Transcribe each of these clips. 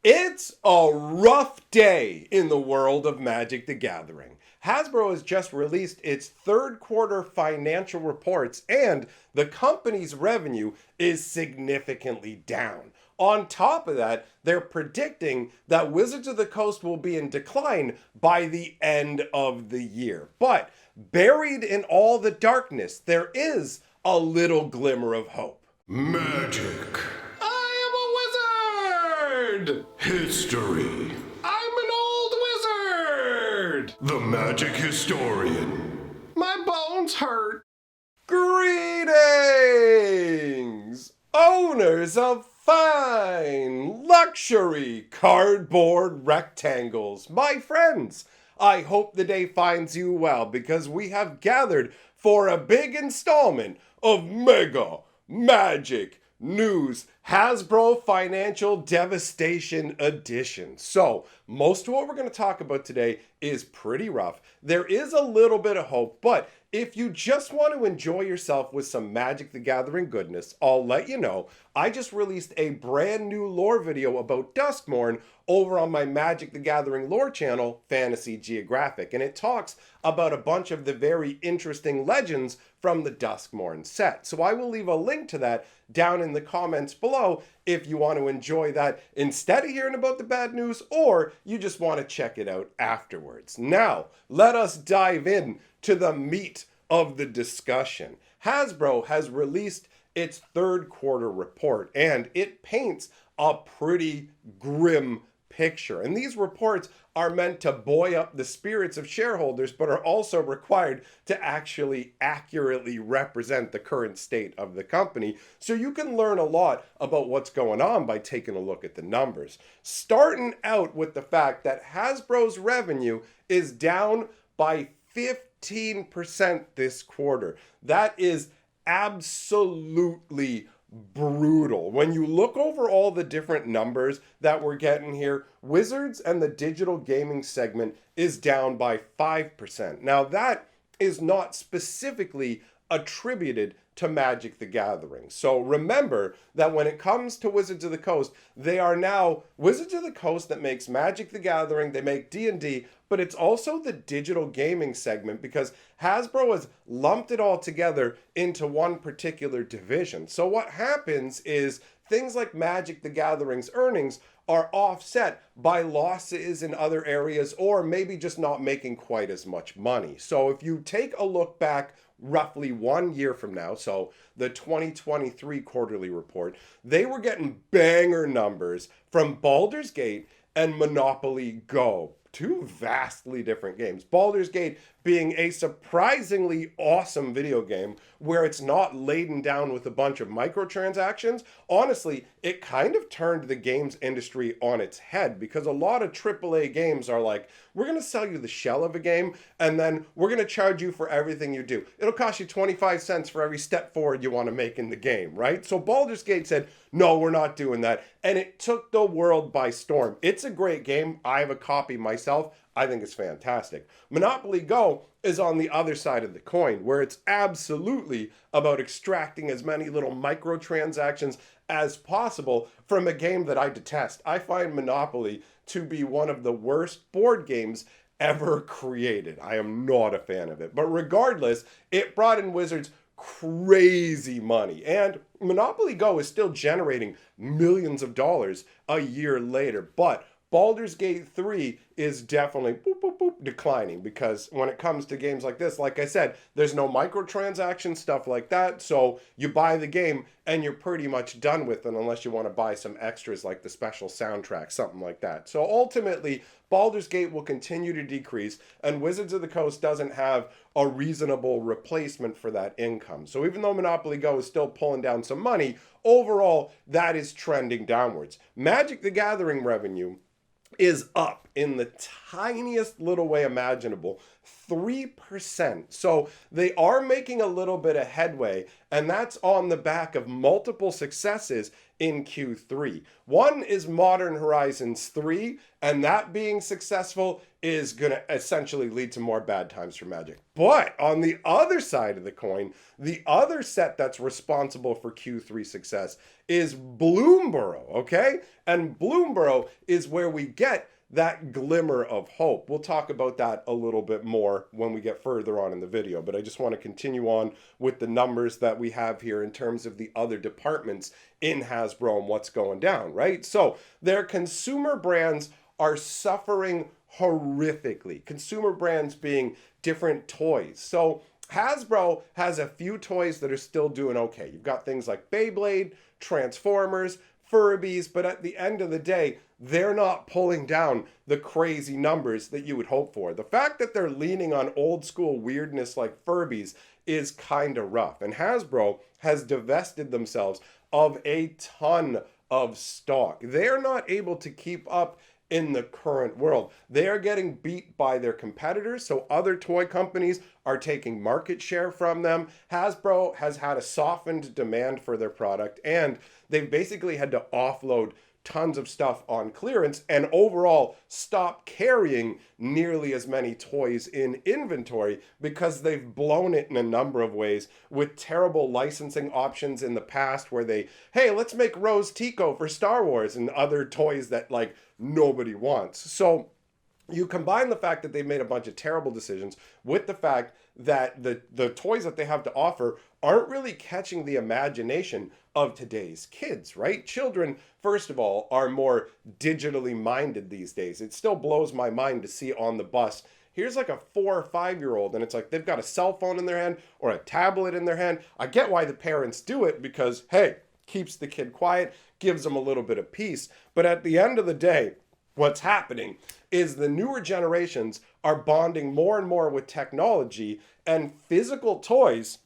It's a rough day in the world of Magic the Gathering. Hasbro has just released its third quarter financial reports, and the company's revenue is significantly down. On top of that, they're predicting that Wizards of the Coast will be in decline by the end of the year. But buried in all the darkness, there is a little glimmer of hope. Magic. History. I'm an old wizard! The Magic Historian. My bones hurt. Greetings, owners of fine luxury cardboard rectangles. My friends, I hope the day finds you well because we have gathered for a big installment of Mega Magic News Hasbro Financial Devastation Edition. So, most of what we're going to talk about today is pretty rough. There is a little bit of hope, but if you just want to enjoy yourself with some Magic the Gathering goodness, I'll let you know, I just released a brand new lore video about Duskmourn over on my Magic the Gathering lore channel, Fantasy Geographic, and it talks about a bunch of the very interesting legends from the Duskmourn set. So I will leave a link to that down in the comments below if you want to enjoy that instead of hearing about the bad news, or you just want to check it out afterwards. Now, let us dive in to the meat of the discussion. Hasbro has released its third quarter report, and it paints a pretty grim picture. And these reports are meant to buoy up the spirits of shareholders, but are also required to actually accurately represent the current state of the company. So you can learn a lot about what's going on by taking a look at the numbers. Starting out with the fact that Hasbro's revenue is down by 15% this quarter. That is absolutely brutal. When you look over all the different numbers that we're getting here, Wizards and the digital gaming segment is down by 5%. Now that is not specifically attributed to Magic the Gathering. So remember that when it comes to Wizards of the Coast, they are now Wizards of the Coast that makes Magic the Gathering, they make D&D, but it's also the digital gaming segment because Hasbro has lumped it all together into one particular division. So what happens is things like Magic the Gathering's earnings are offset by losses in other areas or maybe just not making quite as much money. So if you take a look back roughly 1 year from now, so the 2023 quarterly report, they were getting banger numbers from Baldur's Gate and Monopoly Go. Two vastly different games. Baldur's Gate being a surprisingly awesome video game where it's not laden down with a bunch of microtransactions. Honestly, it kind of turned the games industry on its head because a lot of AAA games are like, we're going to sell you the shell of a game and then we're going to charge you for everything you do. It'll cost you 25 cents for every step forward you want to make in the game, right? So Baldur's Gate said, no, we're not doing that. And it took the world by storm. It's a great game. I have a copy myself. I think it's fantastic. Monopoly Go is on the other side of the coin, where it's absolutely about extracting as many little microtransactions as possible from a game that I detest. I find Monopoly to be one of the worst board games ever created. I am not a fan of it. But regardless, it brought in Wizards crazy money. And Monopoly Go is still generating millions of dollars a year later. But Baldur's Gate 3 is definitely declining because when it comes to games like this, like I said, there's no microtransaction stuff like that. So you buy the game and you're pretty much done with it unless you want to buy some extras like the special soundtrack, something like that. So ultimately, Baldur's Gate will continue to decrease and Wizards of the Coast doesn't have a reasonable replacement for that income. So even though Monopoly Go is still pulling down some money, overall, that is trending downwards. Magic the Gathering revenue is up in the tiniest little way imaginable, 3%. So they are making a little bit of headway, and that's on the back of multiple successes in Q3. One is Modern Horizons 3, and that being successful is going to essentially lead to more bad times for Magic. But on the other side of the coin, the other set that's responsible for Q3 success is Bloomborough, okay? And Bloomborough is where we get that glimmer of hope. We'll talk about that a little bit more when we get further on in the video, but I just want to continue on with the numbers that we have here in terms of the other departments in Hasbro and what's going down, right? So their consumer brands are suffering horrifically. Consumer brands being different toys. So Hasbro has a few toys that are still doing okay. You've got things like Beyblade, Transformers, Furbies, but at the end of the day, they're not pulling down the crazy numbers that you would hope for. The fact that they're leaning on old school weirdness like Furbies is kind of rough. And Hasbro has divested themselves of a ton of stock. They're not able to keep up in the current world. They are getting beat by their competitors, so other toy companies are taking market share from them. Hasbro has had a softened demand for their product, and they've basically had to offload tons of stuff on clearance and overall stop carrying nearly as many toys in inventory because they've blown it in a number of ways with terrible licensing options in the past where they, hey, let's make Rose Tico for Star Wars and other toys that like nobody wants. So you combine the fact that they've made a bunch of terrible decisions with the fact that the toys that they have to offer aren't really catching the imagination of today's kids, right? Children, first of all, are more digitally minded these days. It still blows my mind to see on the bus, here's like a 4 or 5 year old, and it's like they've got a cell phone in their hand or a tablet in their hand. I get why the parents do it because, hey, keeps the kid quiet, gives them a little bit of peace. But at the end of the day, what's happening is the newer generations are bonding more and more with technology, and physical toys,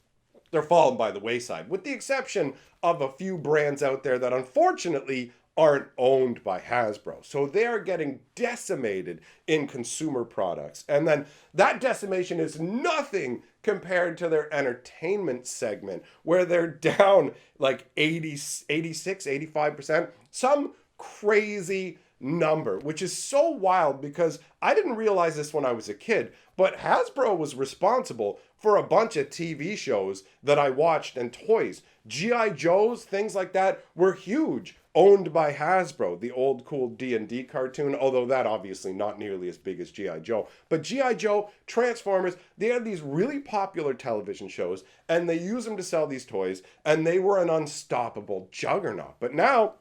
they're falling by the wayside, with the exception of a few brands out there that unfortunately aren't owned by Hasbro. So they are getting decimated in consumer products. And then that decimation is nothing compared to their entertainment segment, where they're down like 86, 85%, some crazy number, which is so wild because I didn't realize this when I was a kid, but Hasbro was responsible for a bunch of TV shows that I watched and toys. G.I. Joes, things like that were huge, owned by Hasbro, the old cool D&D cartoon, although that obviously not nearly as big as G.I. Joe. But G.I. Joe, Transformers, they had these really popular television shows, and they use them to sell these toys, and they were an unstoppable juggernaut. But now,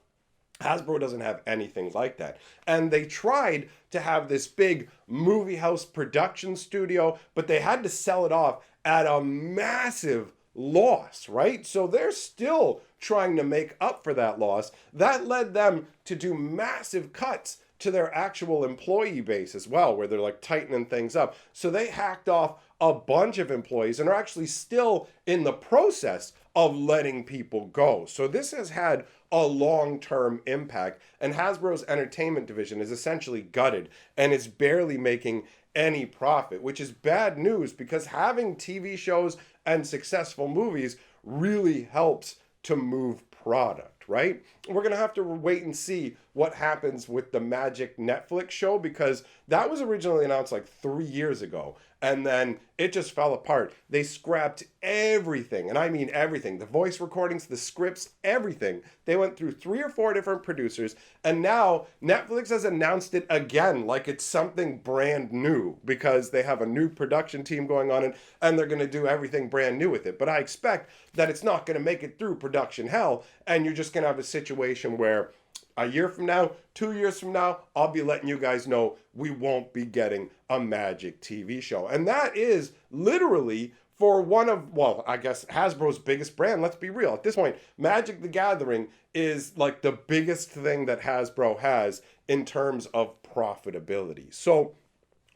Hasbro doesn't have anything like that. And they tried to have this big movie house production studio, but they had to sell it off at a massive loss, right? So they're still trying to make up for that loss. That led them to do massive cuts to their actual employee base as well, where they're like tightening things up. So they hacked off a bunch of employees and are actually still in the process of letting people go. So this has had a long-term impact, and Hasbro's entertainment division is essentially gutted and is barely making any profit, which is bad news because having TV shows and successful movies really helps to move product, right? We're going to have to wait and see what happens with the Magic Netflix show because that was originally announced like 3 years ago. And then it just fell apart. They scrapped everything, and I mean everything. The voice recordings, the scripts, everything. They went through 3 or 4 different producers, and now Netflix has announced it again like it's something brand new because they have a new production team going on and they're going to do everything brand new with it. But I expect that it's not going to make it through production hell, and you're just going to have a situation where a year from now, 2 years from now, I'll be letting you guys know we won't be getting a Magic TV show. And that is literally for one of, well, I guess Hasbro's biggest brand. Let's be real. At this point, Magic the Gathering is like the biggest thing that Hasbro has in terms of profitability. So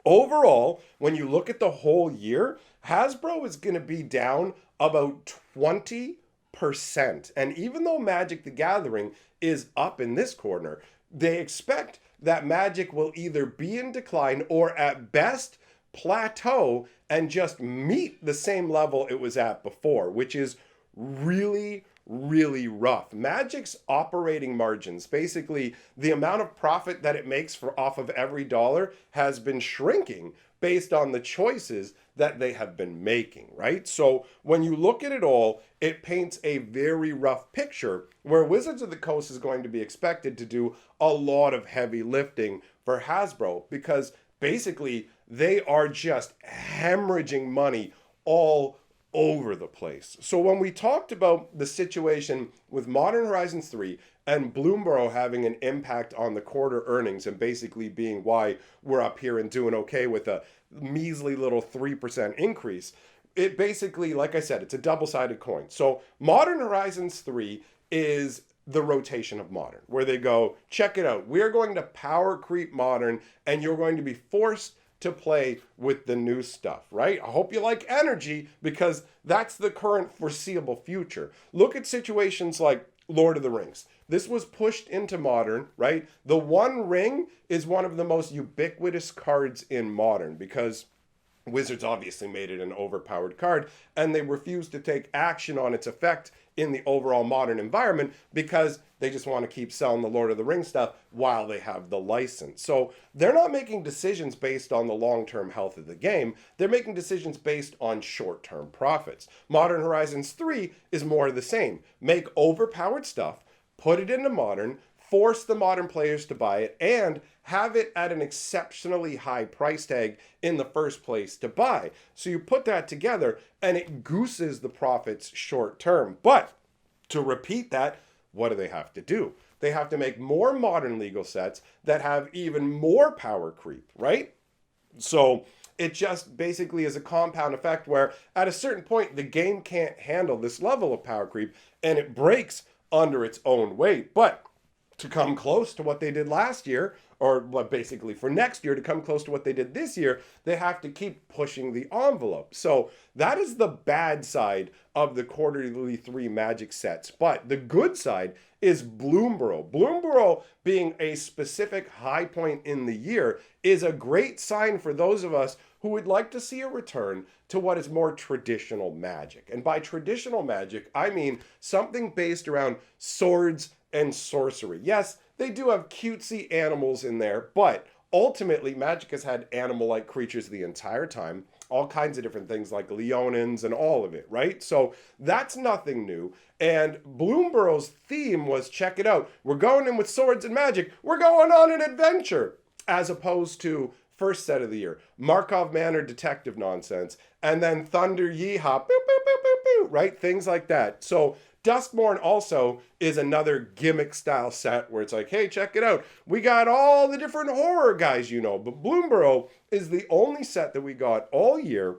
overall, when you look at the whole year, Hasbro is going to be down about 20%. And even though Magic the Gathering is up in this corner, they expect that Magic will either be in decline or at best plateau and just meet the same level it was at before, which is really, really rough. Magic's operating margins, basically the amount of profit that it makes for off of every dollar, has been shrinking based on the choices that they have been making, right? So when you look at it all, it paints a very rough picture where Wizards of the Coast is going to be expected to do a lot of heavy lifting for Hasbro, because basically they are just hemorrhaging money all over the place. So when we talked about the situation with Modern Horizons 3 and Bloomborough having an impact on the quarter earnings and basically being why we're up here and doing okay with a measly little 3% increase, it basically, like I said, it's a double-sided coin. So Modern Horizons 3 is the rotation of Modern, where they go, check it out, we're going to power creep Modern and you're going to be forced to play with the new stuff, right? I hope you like energy, because that's the current foreseeable future. Look at situations like Lord of the Rings. This was pushed into Modern, right? The One Ring is one of the most ubiquitous cards in Modern, because Wizards obviously made it an overpowered card, and they refused to take action on its effect in the overall Modern environment because they just want to keep selling the Lord of the Rings stuff while they have the license. So they're not making decisions based on the long-term health of the game. They're making decisions based on short-term profits. Modern Horizons 3 is more of the same. Make overpowered stuff, put it into Modern, force the Modern players to buy it, and have it at an exceptionally high price tag in the first place to buy. So you put that together and it gooses the profits short term. But to repeat that, what do they have to do? They have to make more Modern legal sets that have even more power creep, right? So it just basically is a compound effect where at a certain point the game can't handle this level of power creep and it breaks under its own weight. But to come close to what they did last year, or basically for next year to come close to what they did this year, they have to keep pushing the envelope. So that is the bad side of the quarterly 3 Magic sets. But the good side is Bloomborough. Bloomborough being a specific high point in the year is a great sign for those of us who would like to see a return to what is more traditional Magic. And by traditional Magic, I mean something based around swords and sorcery. Yes, they do have cutesy animals in there, but ultimately Magic has had animal-like creatures the entire time, all kinds of different things like Leonins and all of it, right? So that's nothing new. And Bloomborough's theme was, check it out, we're going in with swords and magic, we're going on an adventure, as opposed to first set of the year, Markov Manor detective nonsense, and then Thunder Yeehaw, boop, boop, boop, boop, boop, right? Things like that. So Duskmourn also is another gimmick style set where it's like, hey, check it out. We got all the different horror guys, you know, but Bloomborough is the only set that we got all year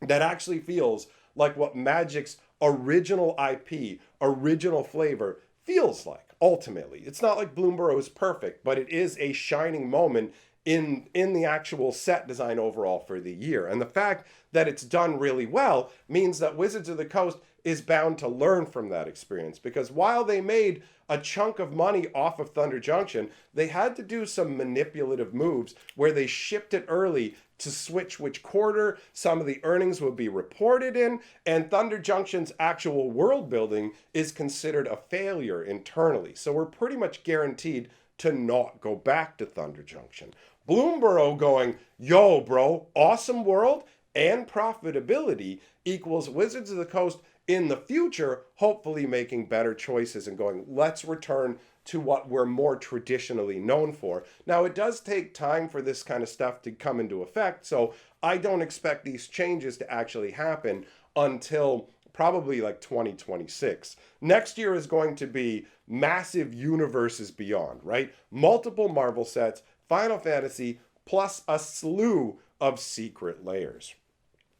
that actually feels like what Magic's original IP, original flavor feels like, ultimately. It's not like Bloomborough is perfect, but it is a shining moment in the actual set design overall for the year. And the fact that it's done really well means that Wizards of the Coast is bound to learn from that experience, because while they made a chunk of money off of Thunder Junction, they had to do some manipulative moves where they shipped it early to switch which quarter some of the earnings would be reported in, and Thunder Junction's actual world building is considered a failure internally. So we're pretty much guaranteed to not go back to Thunder Junction. Bloomborough going, yo, bro, awesome world and profitability equals Wizards of the Coast in the future, hopefully making better choices and going, let's return to what we're more traditionally known for. Now, it does take time for this kind of stuff to come into effect, so I don't expect these changes to actually happen until probably like 2026. Next year is going to be massive universes beyond, right? Multiple Marvel sets, Final Fantasy, plus a slew of secret layers.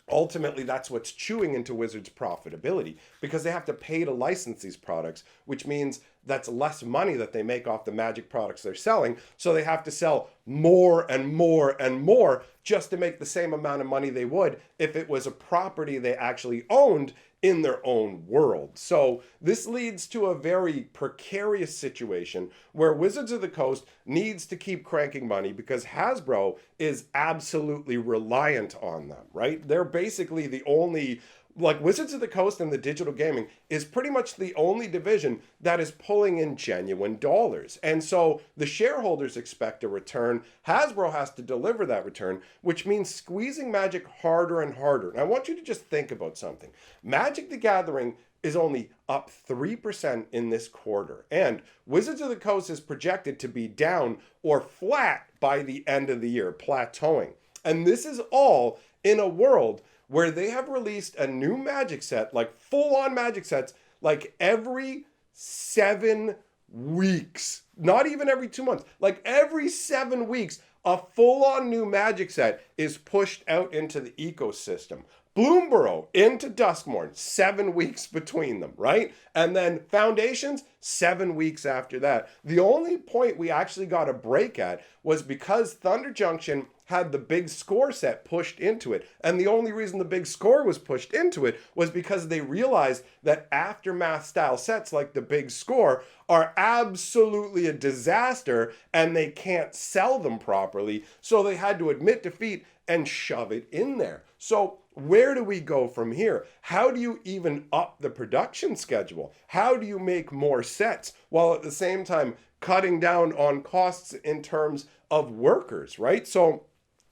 Ultimately, that's what's chewing into Wizards' profitability, because they have to pay to license these products, which means that's less money that they make off the Magic products they're selling. So they have to sell more and more and more just to make the same amount of money they would if it was a property they actually owned in their own world. So this leads to a very precarious situation where Wizards of the Coast needs to keep cranking money because Hasbro is absolutely reliant on them, right? They're basically the only like Wizards of the Coast and the digital gaming is pretty much the only division that is pulling in genuine dollars. And so the shareholders expect a return. Hasbro has to deliver that return, which means squeezing Magic harder and harder. And I want you to just think about something. Magic the Gathering is only up 3% in this quarter. And Wizards of the Coast is projected to be down or flat by the end of the year, plateauing. And this is all in a world where they have released a new Magic set, like full-on Magic sets, like every 7 weeks. Not even every 2 months. Like every 7 weeks, a full-on new Magic set is pushed out into the ecosystem. Bloomburrow into Duskmorn, 7 weeks between them, right? And then Foundations, 7 weeks after that. The only point we actually got a break at was because Thunder Junction had the big score set pushed into it. And the only reason the big score was pushed into it was because they realized that aftermath style sets like the big score are absolutely a disaster and they can't sell them properly. So they had to admit defeat and shove it in there. So where do we go from here? How do you even up the production schedule? How do you make more sets while at the same time cutting down on costs in terms of workers, right? So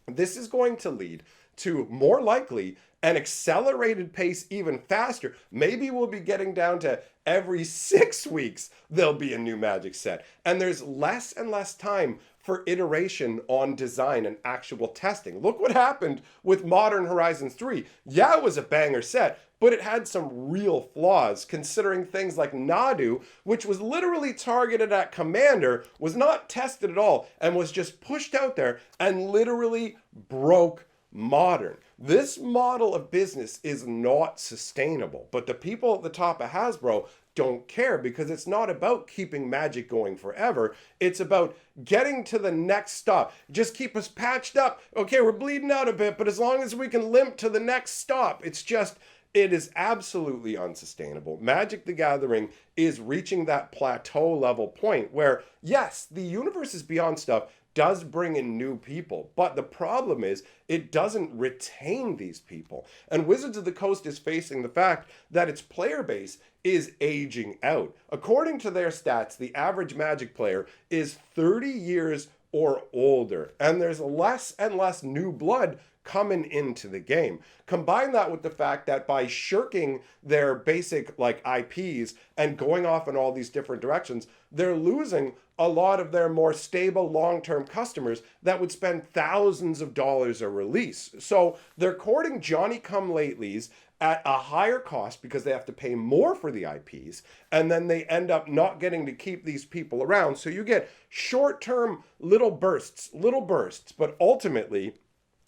this is going to lead to more likely an accelerated pace even faster. Maybe we'll be getting down to every 6 weeks there'll be a new Magic set. And there's less and less time for iteration on design and actual testing. Look what happened with Modern Horizons 3. Yeah, it was a banger set, but it had some real flaws considering things like Nadu, which was literally targeted at Commander, was not tested at all and was just pushed out there and literally broke Modern. This model of business is not sustainable, but the people at the top of Hasbro don't care because it's not about keeping Magic going forever. It's about getting to the next stop. Just keep us patched up. Okay, we're bleeding out a bit, but as long as we can limp to the next stop, it is absolutely unsustainable. Magic the Gathering is reaching that plateau level point where, yes, the universe is beyond stuff does bring in new people, but the problem is it doesn't retain these people. And Wizards of the Coast is facing the fact that its player base is aging out. According to their stats, the average Magic player is 30 years or older, and there's less and less new blood coming into the game. Combine that with the fact that by shirking their basic like IPs and going off in all these different directions, they're losing a lot of their more stable long-term customers that would spend thousands of dollars a release. So they're courting Johnny-come-latelys at a higher cost because they have to pay more for the IPs, and then they end up not getting to keep these people around. So you get short-term little bursts, but ultimately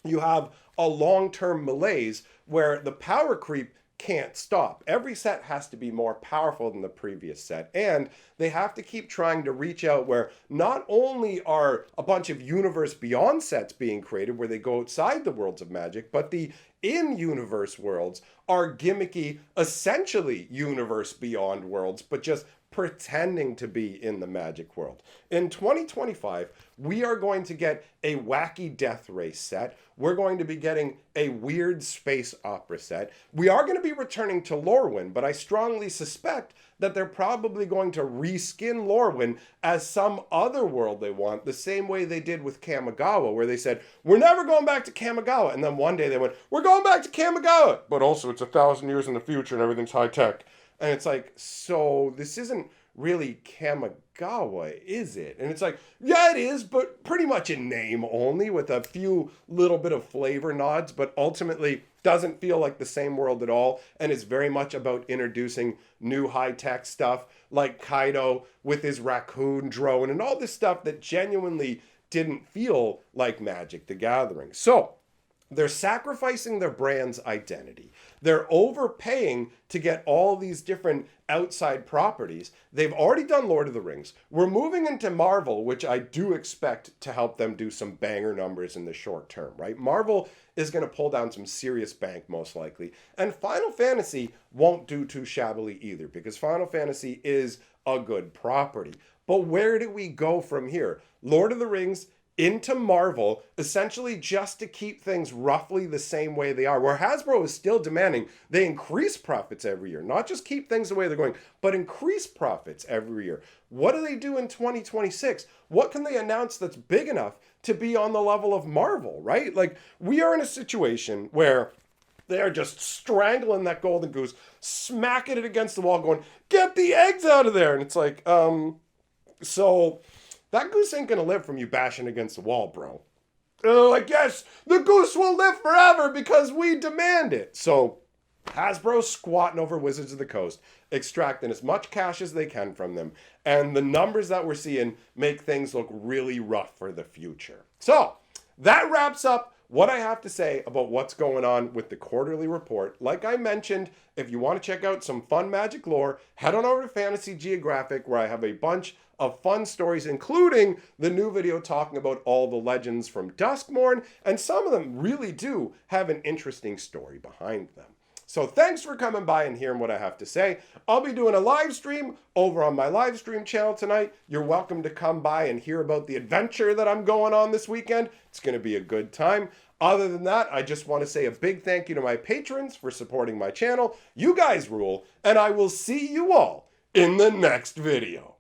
you have a long-term malaise where the power creep can't stop. Every set has to be more powerful than the previous set, and they have to keep trying to reach out where not only are a bunch of Universe Beyond sets being created where they go outside the worlds of Magic, but the in-universe worlds are gimmicky, essentially Universe Beyond worlds, but just pretending to be in the Magic world. In 2025, we are going to get a wacky death race set. We're going to be getting a weird space opera set. We are going to be returning to Lorwyn, but I strongly suspect that they're probably going to reskin Lorwyn as some other world they want, the same way they did with Kamigawa, where they said, we're never going back to Kamigawa. And then one day they went, we're going back to Kamigawa, but also it's 1,000 years in the future and everything's high tech. And it's like, so this isn't really Kamigawa, is it? And it's like, yeah, it is, but pretty much in name only with a few little bit of flavor nods, but ultimately doesn't feel like the same world at all and is very much about introducing new high-tech stuff like Kaido with his raccoon drone and all this stuff that genuinely didn't feel like Magic the Gathering. So they're sacrificing their brand's identity. They're overpaying to get all these different outside properties. They've already done Lord of the Rings. We're moving into Marvel, which I do expect to help them do some banger numbers in the short term, right? Marvel is going to pull down some serious bank, most likely. And Final Fantasy won't do too shabbily either, because Final Fantasy is a good property. But where do we go from here? Lord of the Rings into Marvel, essentially just to keep things roughly the same way they are, where Hasbro is still demanding they increase profits every year, not just keep things the way they're going, but increase profits every year. What do they do in 2026? What can they announce that's big enough to be on the level of Marvel, right? Like, we are in a situation where they are just strangling that golden goose, smacking it against the wall, going, get the eggs out of there. And it's like, so that goose ain't gonna live from you bashing against the wall, bro. Like, yes, the goose will live forever because we demand it. So Hasbro's squatting over Wizards of the Coast, extracting as much cash as they can from them. And the numbers that we're seeing make things look really rough for the future. So that wraps up what I have to say about what's going on with the quarterly report. Like I mentioned, if you want to check out some fun Magic lore, head on over to Fantasy Geographic, where I have a bunch of fun stories, including the new video talking about all the legends from Duskmourn, and some of them really do have an interesting story behind them. So thanks for coming by and hearing what I have to say. I'll be doing a live stream over on my live stream channel tonight. You're welcome to come by and hear about the adventure that I'm going on this weekend. It's going to be a good time. Other than that, I just want to say a big thank you to my patrons for supporting my channel. You guys rule, and I will see you all in the next video.